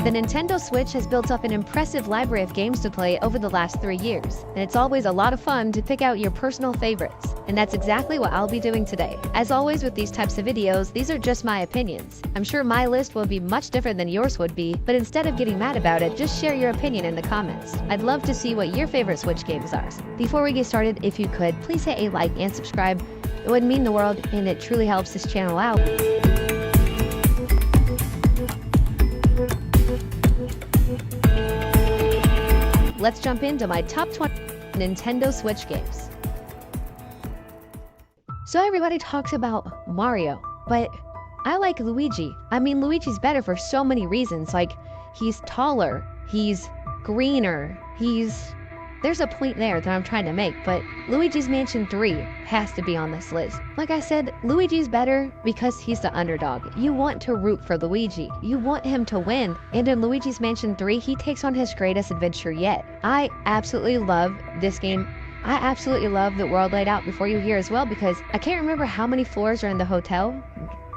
The Nintendo Switch has built up an impressive library of games to play over the last 3 years, and it's always a lot of fun to pick out your personal favorites. And that's exactly what I'll be doing today. As always with these types of videos, these are just my opinions. I'm sure my list will be much different than yours would be, but instead of getting mad about it, just share your opinion in the comments. I'd love to see what your favorite Switch games are. Before we get started, if you could, please hit a like and subscribe. It would mean the world, and it truly helps this channel out. Let's jump into my top 20 Nintendo Switch games. So everybody talks about Mario, but I like Luigi. I mean, Luigi's better for so many reasons. Like, he's taller, he's greener, there's a point there that I'm trying to make, but Luigi's Mansion 3 has to be on this list. Like I said, Luigi's better because he's the underdog. You want to root for Luigi. You want him to win. And in Luigi's Mansion 3, he takes on his greatest adventure yet. I absolutely love this game. I absolutely love the world laid out before you here as well, because I can't remember how many floors are in the hotel.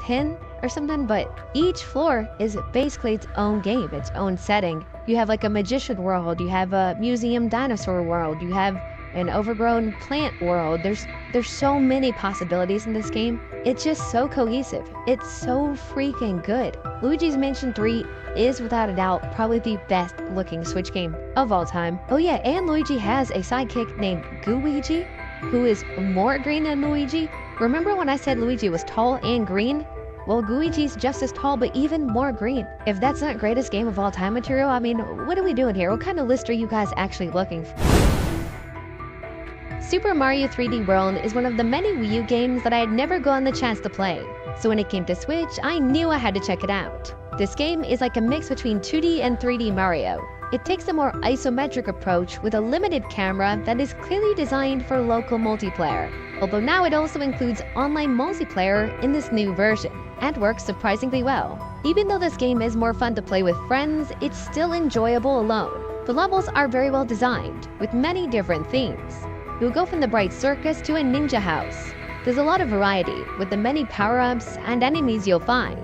10 or something, but each floor is basically its own game, its own setting. You have like a magician world, you have a museum dinosaur world, you have an overgrown plant world. There's so many possibilities in this game. It's just so cohesive. It's so freaking good. Luigi's Mansion 3 is without a doubt probably the best looking Switch game of all time. Oh yeah, and Luigi has a sidekick named Gooigi, who is more green than Luigi. Remember when I said Luigi was tall and green? Well, Gooigi's just as tall, but even more green. If that's not greatest game of all time material, I mean, what are we doing here? What kind of list are you guys actually looking for? Super Mario 3D World is one of the many Wii U games that I had never gotten the chance to play. So when it came to Switch, I knew I had to check it out. This game is like a mix between 2D and 3D Mario. It takes a more isometric approach with a limited camera that is clearly designed for local multiplayer. Although now it also includes online multiplayer in this new version, and works surprisingly well. Even though this game is more fun to play with friends, it's still enjoyable alone. The levels are very well designed, with many different themes. You'll go from the bright circus to a ninja house. There's a lot of variety, with the many power-ups and enemies you'll find.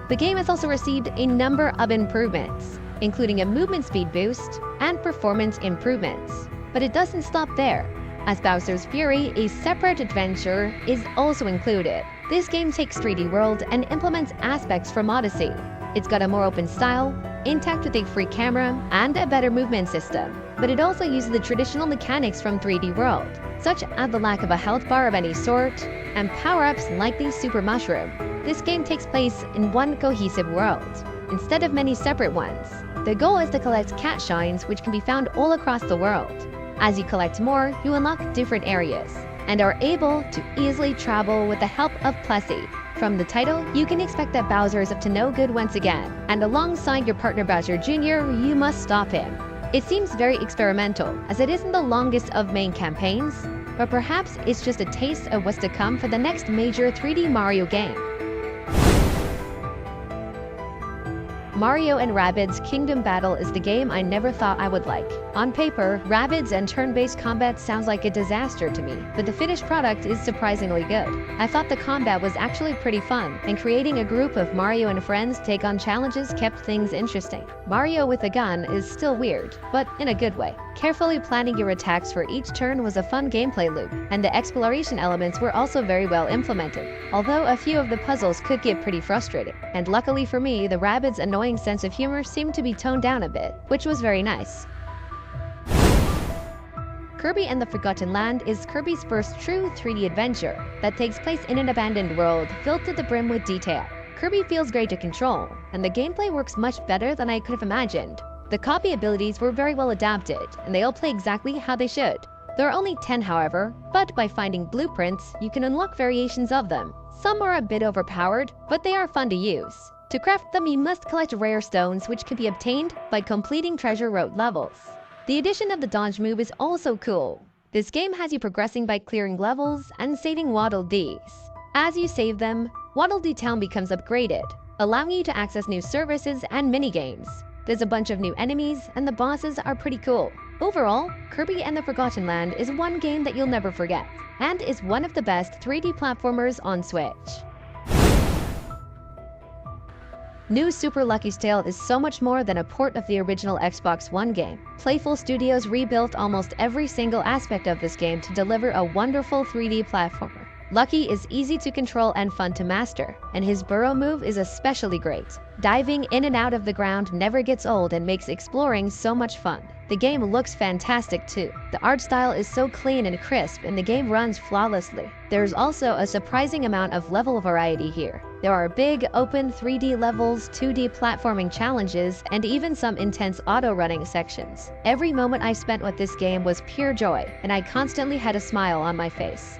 The game has also received a number of improvements, including a movement speed boost and performance improvements. But it doesn't stop there, as Bowser's Fury, a separate adventure, is also included. This game takes 3D World and implements aspects from Odyssey. It's got a more open style, intact with a free camera, and a better movement system. But it also uses the traditional mechanics from 3D World, such as the lack of a health bar of any sort, and power-ups like the Super Mushroom. This game takes place in one cohesive world, instead of many separate ones. The goal is to collect cat shines, which can be found all across the world. As you collect more, you unlock different areas, and are able to easily travel with the help of Plessie. From the title, you can expect that Bowser is up to no good once again, and alongside your partner Bowser Jr., you must stop him. It seems very experimental, as it isn't the longest of main campaigns, but perhaps it's just a taste of what's to come for the next major 3D Mario game. Mario & Rabbids Kingdom Battle is the game I never thought I would like. On paper, Rabbids and turn-based combat sounds like a disaster to me, but the finished product is surprisingly good. I thought the combat was actually pretty fun, and creating a group of Mario and friends take on challenges kept things interesting. Mario with a gun is still weird, but in a good way. Carefully planning your attacks for each turn was a fun gameplay loop, and the exploration elements were also very well implemented, although a few of the puzzles could get pretty frustrating. And luckily for me, the Rabbids' annoying sense of humor seemed to be toned down a bit, which was very nice. Kirby and the Forgotten Land is Kirby's first true 3D adventure that takes place in an abandoned world filled to the brim with detail. Kirby feels great to control, and the gameplay works much better than I could have imagined. The copy abilities were very well adapted, and they all play exactly how they should. There are only 10 however, but by finding blueprints, you can unlock variations of them. Some are a bit overpowered, but they are fun to use. To craft them, you must collect rare stones, which can be obtained by completing treasure road levels. The addition of the dodge move is also cool. This game has you progressing by clearing levels and saving Waddle Dees. As you save them, Waddle Dee Town becomes upgraded, allowing you to access new services and minigames. There's a bunch of new enemies, and the bosses are pretty cool. Overall, Kirby and the Forgotten Land is one game that you'll never forget, and is one of the best 3D platformers on Switch. New Super Lucky's Tale is so much more than a port of the original Xbox One game. Playful Studios rebuilt almost every single aspect of this game to deliver a wonderful 3D platformer. Lucky is easy to control and fun to master, and his burrow move is especially great. Diving in and out of the ground never gets old and makes exploring so much fun. The game looks fantastic too. The art style is so clean and crisp, and the game runs flawlessly. There's also a surprising amount of level variety here. There are big, open 3D levels, 2D platforming challenges, and even some intense auto-running sections. Every moment I spent with this game was pure joy, and I constantly had a smile on my face.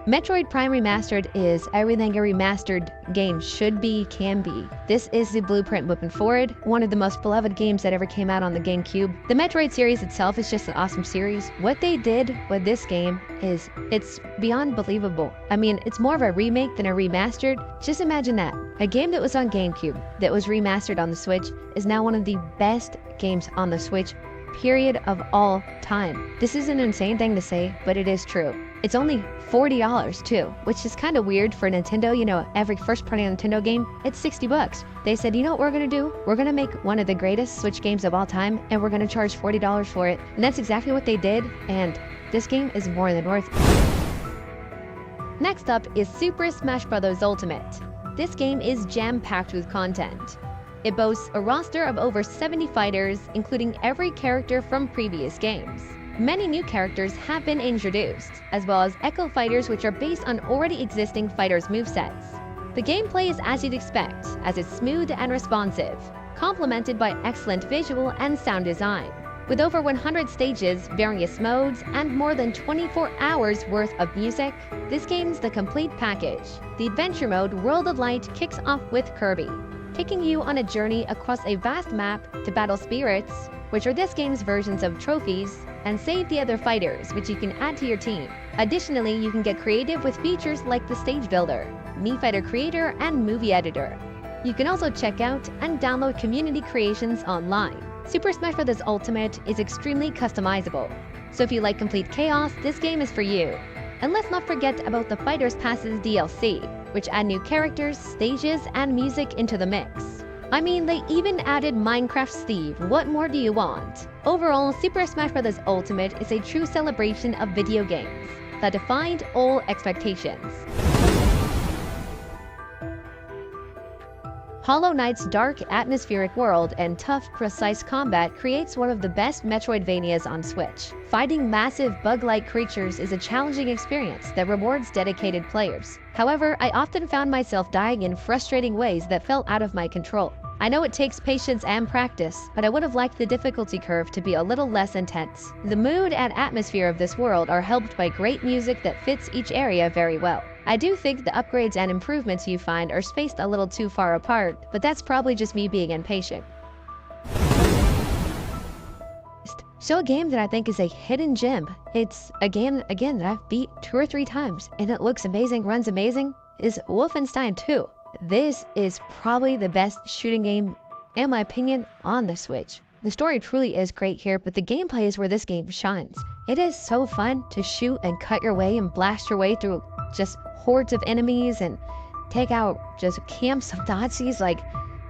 Metroid Prime Remastered is everything a remastered game should be, can be. This is the blueprint moving forward, one of the most beloved games that ever came out on the GameCube. The Metroid series itself is just an awesome series. What they did with this game it's beyond believable. I mean, it's more of a remake than a remastered. Just imagine that. A game that was on GameCube, that was remastered on the Switch, is now one of the best games on the Switch, period, of all time. This is an insane thing to say, but it is true. It's only $40 too, which is kind of weird for Nintendo. You know, every first-party Nintendo game, it's 60 bucks. They said, you know what we're gonna do? We're gonna make one of the greatest Switch games of all time, and we're gonna charge $40 for it. And that's exactly what they did, and this game is more than worth it. Next up is Super Smash Bros. Ultimate. This game is jam-packed with content. It boasts a roster of over 70 fighters, including every character from previous games. Many new characters have been introduced, as well as Echo Fighters, which are based on already existing fighters' movesets. The gameplay is as you'd expect, as it's smooth and responsive, complemented by excellent visual and sound design. With over 100 stages, various modes, and more than 24 hours worth of music, this game's the complete package. The adventure mode, World of Light, kicks off with Kirby, taking you on a journey across a vast map to battle spirits, which are this game's versions of trophies, and save the other fighters, which you can add to your team. Additionally, you can get creative with features like the Stage Builder, Mii Fighter Creator, and Movie Editor. You can also check out and download community creations online. Super Smash Bros. Ultimate is extremely customizable, so if you like complete chaos, this game is for you. And let's not forget about the Fighters Passes DLC, which add new characters, stages, and music into the mix. I mean, they even added Minecraft Steve. What more do you want? Overall, Super Smash Bros. Ultimate is a true celebration of video games that defied all expectations. Hollow Knight's dark, atmospheric world and tough, precise combat creates one of the best Metroidvanias on Switch. Fighting massive bug-like creatures is a challenging experience that rewards dedicated players. However, I often found myself dying in frustrating ways that fell out of my control. I know it takes patience and practice, but I would have liked the difficulty curve to be a little less intense. The mood and atmosphere of this world are helped by great music that fits each area very well. I do think the upgrades and improvements you find are spaced a little too far apart, but that's probably just me being impatient. So a game that I think is a hidden gem, it's a game, again, that I've beat 2 or 3 times, and it looks amazing, runs amazing, is Wolfenstein 2. This is probably the best shooting game, in my opinion, on the Switch. The story truly is great here, but the gameplay is where this game shines. It is so fun to shoot and cut your way and blast your way through just hordes of enemies and take out just camps of Nazis. Like,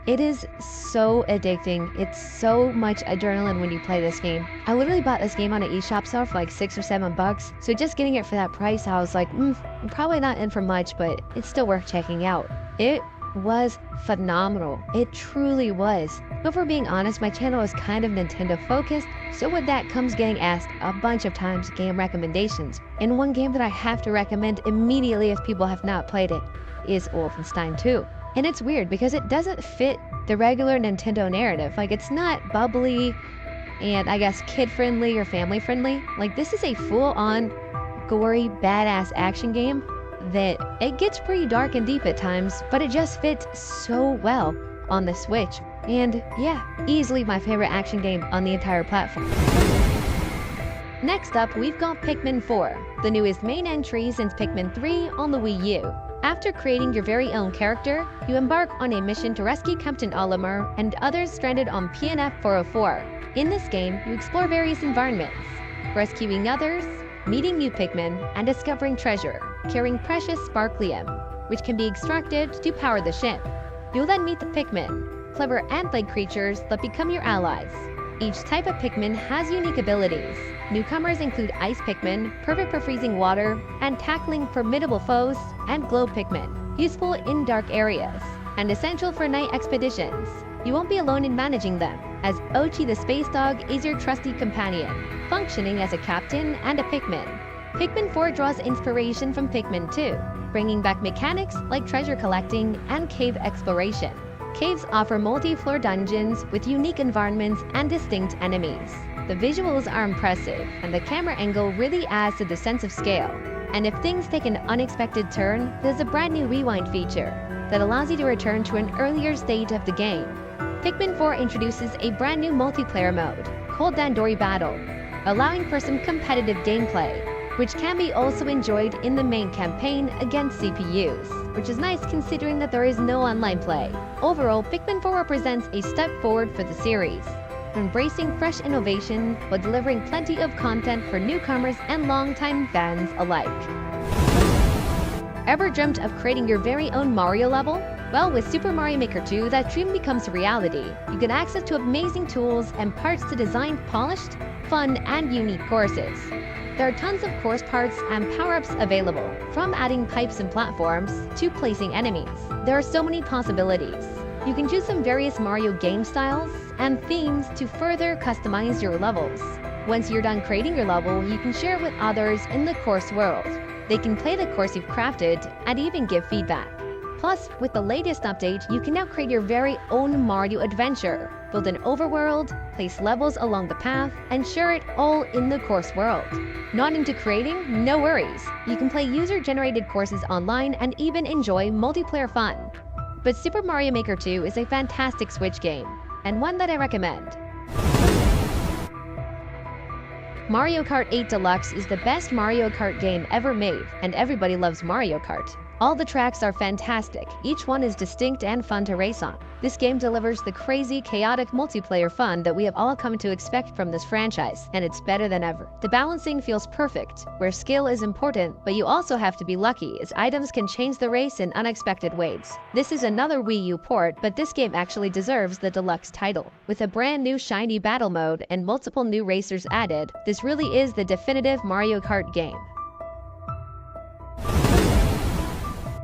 it is so addicting. It's so much adrenaline when you play this game. I literally bought this game on an eShop sale for like $6 or $7, so just getting it for that price, I was like, I'm probably not in for much, but it's still worth checking out. It was phenomenal. It truly was. But for being honest, my channel is kind of Nintendo focused, so with that comes getting asked a bunch of times game recommendations. And one game that I have to recommend immediately if people have not played it is Wolfenstein 2. And it's weird because it doesn't fit the regular Nintendo narrative. Like, it's not bubbly and I guess kid-friendly or family-friendly. Like, this is a full-on, gory, badass action game that it gets pretty dark and deep at times, but it just fits so well on the Switch. And yeah, easily my favorite action game on the entire platform. Next up, we've got Pikmin 4, the newest main entry since Pikmin 3 on the Wii U. After creating your very own character, you embark on a mission to rescue Captain Olimar and others stranded on PNF 404. In this game, you explore various environments, rescuing others, meeting new Pikmin, and discovering treasure, carrying precious Sparklium. which can be extracted to power the ship. You'll then meet the Pikmin, clever ant-like creatures that become your allies. Each type of Pikmin has unique abilities. Newcomers include Ice Pikmin, perfect for freezing water and tackling formidable foes, and Glow Pikmin, useful in dark areas, and essential for night expeditions. You won't be alone in managing them, as Ochi the Space Dog is your trusty companion, functioning as a captain and a Pikmin. Pikmin 4 draws inspiration from Pikmin 2, bringing back mechanics like treasure collecting and cave exploration. Caves offer multi-floor dungeons with unique environments and distinct enemies. The visuals are impressive, and the camera angle really adds to the sense of scale. And if things take an unexpected turn, there's a brand new rewind feature that allows you to return to an earlier stage of the game. Pikmin 4 introduces a brand new multiplayer mode called Dandori Battle, allowing for some competitive gameplay, which can be also enjoyed in the main campaign against CPUs, which is nice considering that there is no online play. Overall, Pikmin 4 represents a step forward for the series, embracing fresh innovation while delivering plenty of content for newcomers and longtime fans alike. Ever dreamt of creating your very own Mario level? Well, with Super Mario Maker 2, that dream becomes a reality. You get access to amazing tools and parts to design polished, fun, and unique courses. There are tons of course parts and power-ups available, from adding pipes and platforms to placing enemies. There are so many possibilities. You can choose some various Mario game styles and themes to further customize your levels. Once you're done creating your level, you can share it with others in the course world. They can play the course you've crafted and even give feedback. Plus, with the latest update, you can now create your very own Mario adventure, build an overworld, place levels along the path, and share it all in the course world. Not into creating? No worries. You can play user-generated courses online and even enjoy multiplayer fun. But Super Mario Maker 2 is a fantastic Switch game, and one that I recommend. Mario Kart 8 Deluxe is the best Mario Kart game ever made, and everybody loves Mario Kart. All the tracks are fantastic, each one is distinct and fun to race on. This game delivers the crazy, chaotic multiplayer fun that we have all come to expect from this franchise, and it's better than ever. The balancing feels perfect, where skill is important, but you also have to be lucky, as items can change the race in unexpected ways. This is another Wii U port, but this game actually deserves the deluxe title. With a brand new shiny battle mode and multiple new racers added, this really is the definitive Mario Kart game.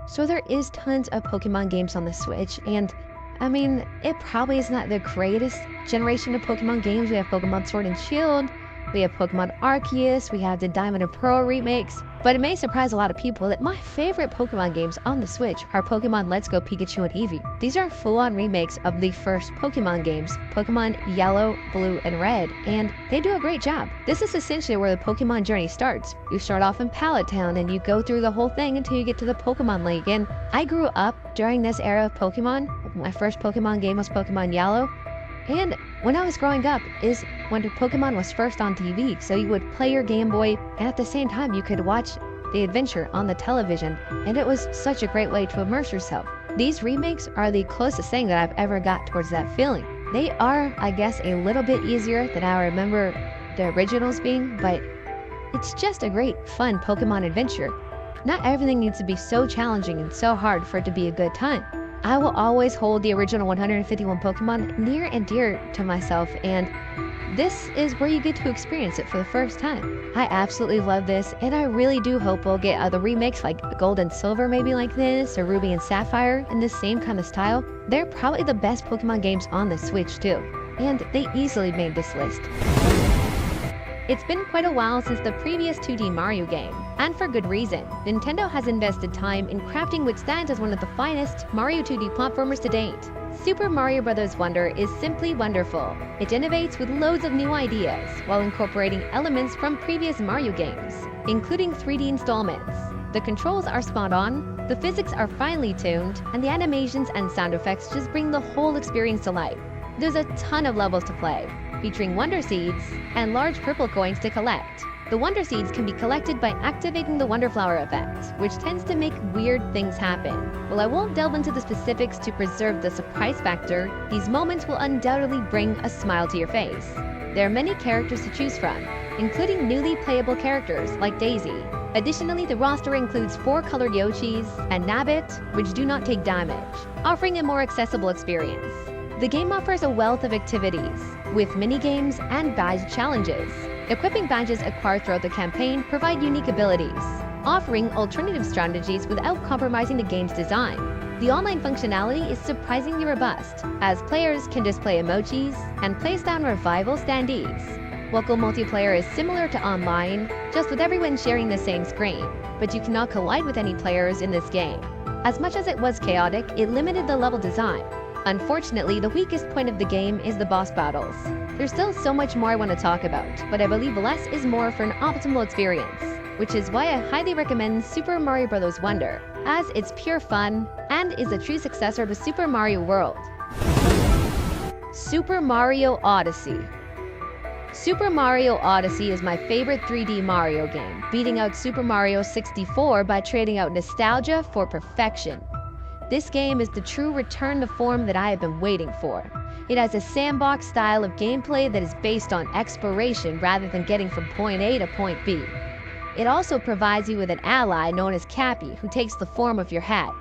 So there is tons of Pokemon games on the Switch, and I mean, it probably is not the greatest generation of Pokemon games. We have Pokemon Sword and Shield, we have Pokemon Arceus, we have the Diamond and Pearl remakes, but it may surprise a lot of people that my favorite Pokemon games on the Switch are Pokemon Let's Go Pikachu and Eevee. These are full-on remakes of the first Pokemon games, Pokemon Yellow, Blue, and Red, and they do a great job. This is essentially where the Pokemon journey starts. You start off in Pallet Town and you go through the whole thing until you get to the Pokemon League, and I grew up during this era of Pokemon. My first Pokemon game was Pokemon Yellow, and when I was growing up is when Pokemon was first on TV, so you would play your Game Boy and at the same time you could watch the adventure on the television, and it was such a great way to immerse yourself. These remakes are the closest thing that I've ever got towards that feeling. They are, I guess, a little bit easier than I remember the originals being, but it's just a great, fun Pokemon adventure. Not everything needs to be so challenging and so hard for it to be a good time. I will always hold the original 151 Pokemon near and dear to myself, and this is where you get to experience it for the first time. I absolutely love this, and I really do hope we'll get other remakes like Gold and Silver maybe like this, or Ruby and Sapphire in the same kind of style. They're probably the best Pokemon games on the Switch too, and they easily made this list. It's been quite a while since the previous 2D Mario game, and for good reason. Nintendo has invested time in crafting what stands as one of the finest Mario 2D platformers to date. Super Mario Bros. Wonder is simply wonderful. It innovates with loads of new ideas, while incorporating elements from previous Mario games, including 3D installments. The controls are spot on, the physics are finely tuned, and the animations and sound effects just bring the whole experience to life. There's a ton of levels to play, featuring Wonder Seeds and large purple coins to collect. The Wonder Seeds can be collected by activating the Wonder Flower effect, which tends to make weird things happen. While I won't delve into the specifics to preserve the surprise factor, these moments will undoubtedly bring a smile to your face. There are many characters to choose from, including newly playable characters like Daisy, Additionally, the roster includes 4 colored Yoshis and Nabbit, which do not take damage, offering a more accessible experience. The game offers a wealth of activities, with mini-games and badge challenges. Equipping badges acquired throughout the campaign provide unique abilities, offering alternative strategies without compromising the game's design. The online functionality is surprisingly robust, as players can display emojis and place down revival standees. Local multiplayer is similar to online, just with everyone sharing the same screen, but you cannot collide with any players in this game. As much as it was chaotic, it limited the level design. Unfortunately, the weakest point of the game is the boss battles. There's still so much more I want to talk about, but I believe less is more for an optimal experience, which is why I highly recommend Super Mario Bros. Wonder, as it's pure fun and is a true successor to Super Mario World. Super Mario Odyssey. Super Mario Odyssey is my favorite 3D Mario game, beating out Super Mario 64 by trading out nostalgia for perfection. This game is the true return to form that I have been waiting for. It has a sandbox style of gameplay that is based on exploration rather than getting from point A to point B. It also provides you with an ally known as Cappy, who takes the form of your hat.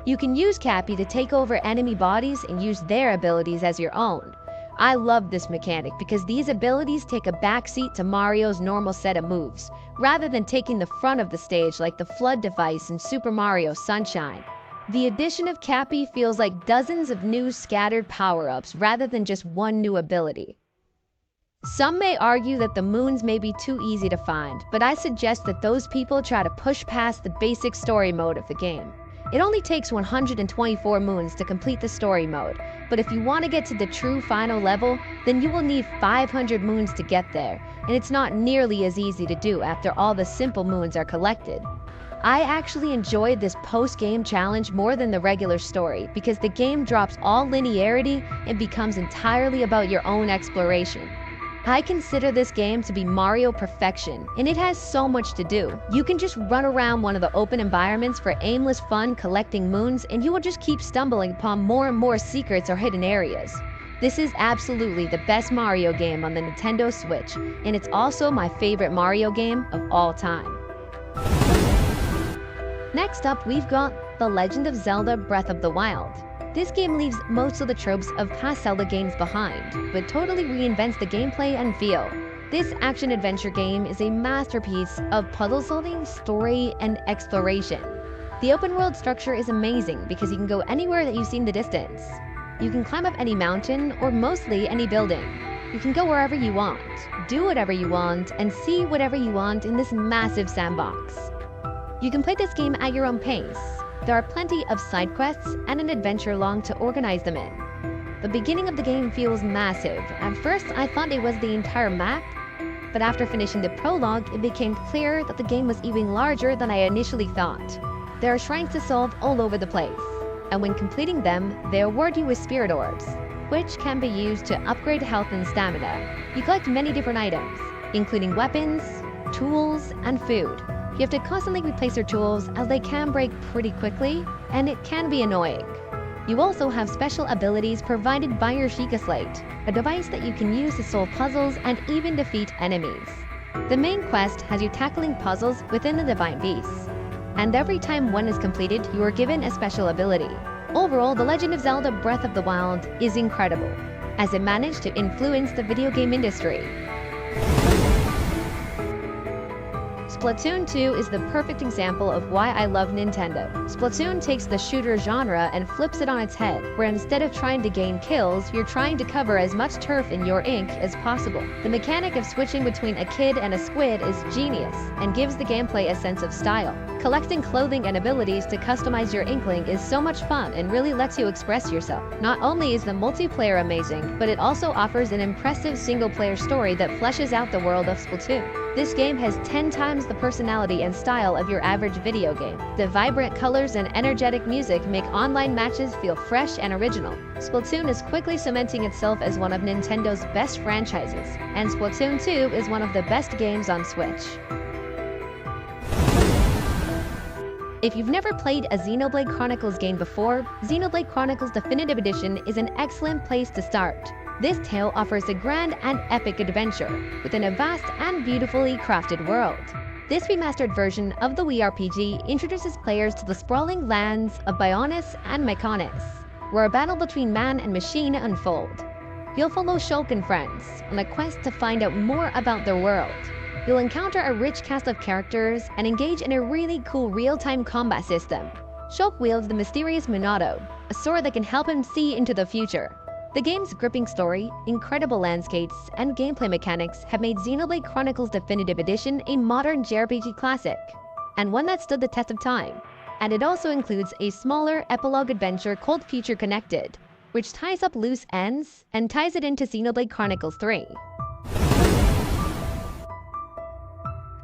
You can use Cappy to take over enemy bodies and use their abilities as your own. I love this mechanic because these abilities take a backseat to Mario's normal set of moves, rather than taking the front of the stage like the Flood device in Super Mario Sunshine. The addition of Cappy feels like dozens of new scattered power-ups rather than just one new ability. Some may argue that the moons may be too easy to find, but I suggest that those people try to push past the basic story mode of the game. It only takes 124 moons to complete the story mode, but if you want to get to the true final level, then you will need 500 moons to get there, and it's not nearly as easy to do after all the simple moons are collected. I actually enjoyed this post-game challenge more than the regular story because the game drops all linearity and becomes entirely about your own exploration. I consider this game to be Mario perfection, and it has so much to do. You can just run around one of the open environments for aimless fun collecting moons, and you will just keep stumbling upon more and more secrets or hidden areas. This is absolutely the best Mario game on the Nintendo Switch, and it's also my favorite Mario game of all time. Next up, we've got The Legend of Zelda Breath of the Wild. This game leaves most of the tropes of past Zelda games behind, but totally reinvents the gameplay and feel. This action-adventure game is a masterpiece of puzzle-solving, story, and exploration. The open-world structure is amazing because you can go anywhere that you see in the distance. You can climb up any mountain, or mostly any building. You can go wherever you want, do whatever you want, and see whatever you want in this massive sandbox. You can play this game at your own pace. There are plenty of side quests and an adventure log to organize them in. The beginning of the game feels massive. At first, I thought it was the entire map, but after finishing the prologue, it became clear that the game was even larger than I initially thought. There are shrines to solve all over the place, and when completing them, they award you with spirit orbs, which can be used to upgrade health and stamina. You collect many different items, including weapons, tools, and food. You have to constantly replace your tools as they can break pretty quickly, and it can be annoying. You also have special abilities provided by your Sheikah Slate, a device that you can use to solve puzzles and even defeat enemies. The main quest has you tackling puzzles within the Divine Beasts, and every time one is completed, you are given a special ability. Overall, The Legend of Zelda Breath of the Wild is incredible, as it managed to influence the video game industry. Splatoon 2 is the perfect example of why I love Nintendo. Splatoon takes the shooter genre and flips it on its head, where instead of trying to gain kills, you're trying to cover as much turf in your ink as possible. The mechanic of switching between a kid and a squid is genius, and gives the gameplay a sense of style. Collecting clothing and abilities to customize your Inkling is so much fun and really lets you express yourself. Not only is the multiplayer amazing, but it also offers an impressive single-player story that fleshes out the world of Splatoon. This game has 10 times the personality and style of your average video game. The vibrant colors and energetic music make online matches feel fresh and original. Splatoon is quickly cementing itself as one of Nintendo's best franchises, and Splatoon 2 is one of the best games on Switch. If you've never played a Xenoblade Chronicles game before, Xenoblade Chronicles Definitive Edition is an excellent place to start. This tale offers a grand and epic adventure within a vast and beautifully crafted world. This remastered version of the Wii RPG introduces players to the sprawling lands of Bionis and Mykonos, where a battle between man and machine unfold. You'll follow Shulk and friends on a quest to find out more about their world. You'll encounter a rich cast of characters and engage in a really cool real-time combat system. Shulk wields the mysterious Minato, a sword that can help him see into the future. The game's gripping story, incredible landscapes, and gameplay mechanics have made Xenoblade Chronicles Definitive Edition a modern JRPG classic, and one that stood the test of time. And it also includes a smaller epilogue adventure called Future Connected, which ties up loose ends and ties it into Xenoblade Chronicles 3.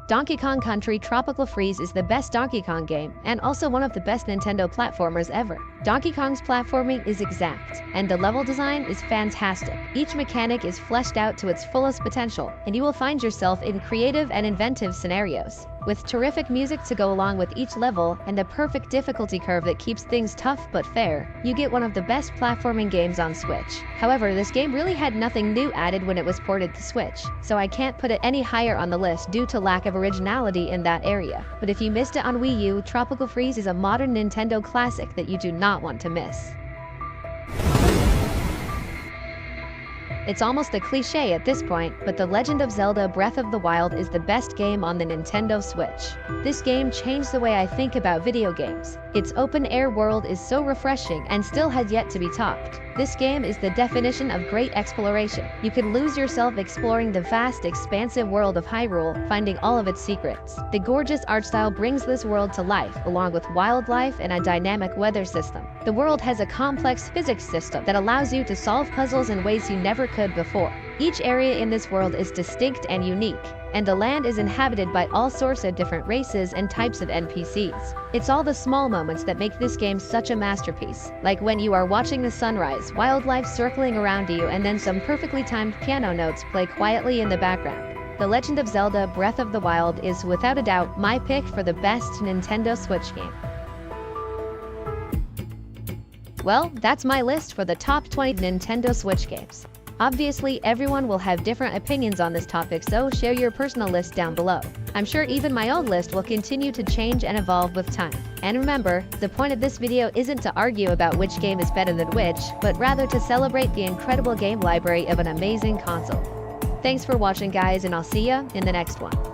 Donkey Kong Country Tropical Freeze is the best Donkey Kong game and also one of the best Nintendo platformers ever. Donkey Kong's platforming is exact, and the level design is fantastic. Each mechanic is fleshed out to its fullest potential, and you will find yourself in creative and inventive scenarios. With terrific music to go along with each level and the perfect difficulty curve that keeps things tough but fair, you get one of the best platforming games on Switch. However, this game really had nothing new added when it was ported to Switch, so I can't put it any higher on the list due to lack of originality in that area. But if you missed it on Wii U, Tropical Freeze is a modern Nintendo classic that you do not want to miss. It's almost a cliche at this point, but The Legend of Zelda Breath of the Wild is the best game on the Nintendo Switch. This game changed the way I think about video games. Its open-air world is so refreshing and still has yet to be topped. This game is the definition of great exploration. You can lose yourself exploring the vast, expansive world of Hyrule, finding all of its secrets. The gorgeous art style brings this world to life, along with wildlife and a dynamic weather system. The world has a complex physics system that allows you to solve puzzles in ways you never could before. Each area in this world is distinct and unique, and the land is inhabited by all sorts of different races and types of NPCs. It's all the small moments that make this game such a masterpiece, like when you are watching the sunrise, wildlife circling around you, and then some perfectly timed piano notes play quietly in the background. The Legend of Zelda Breath of the Wild is without a doubt my pick for the best Nintendo Switch game. Well, that's my list for the top 20 Nintendo Switch games. Obviously, everyone will have different opinions on this topic, so share your personal list down below. I'm sure even my own list will continue to change and evolve with time. And remember, the point of this video isn't to argue about which game is better than which, but rather to celebrate the incredible game library of an amazing console. Thanks for watching, guys, and I'll see ya in the next one.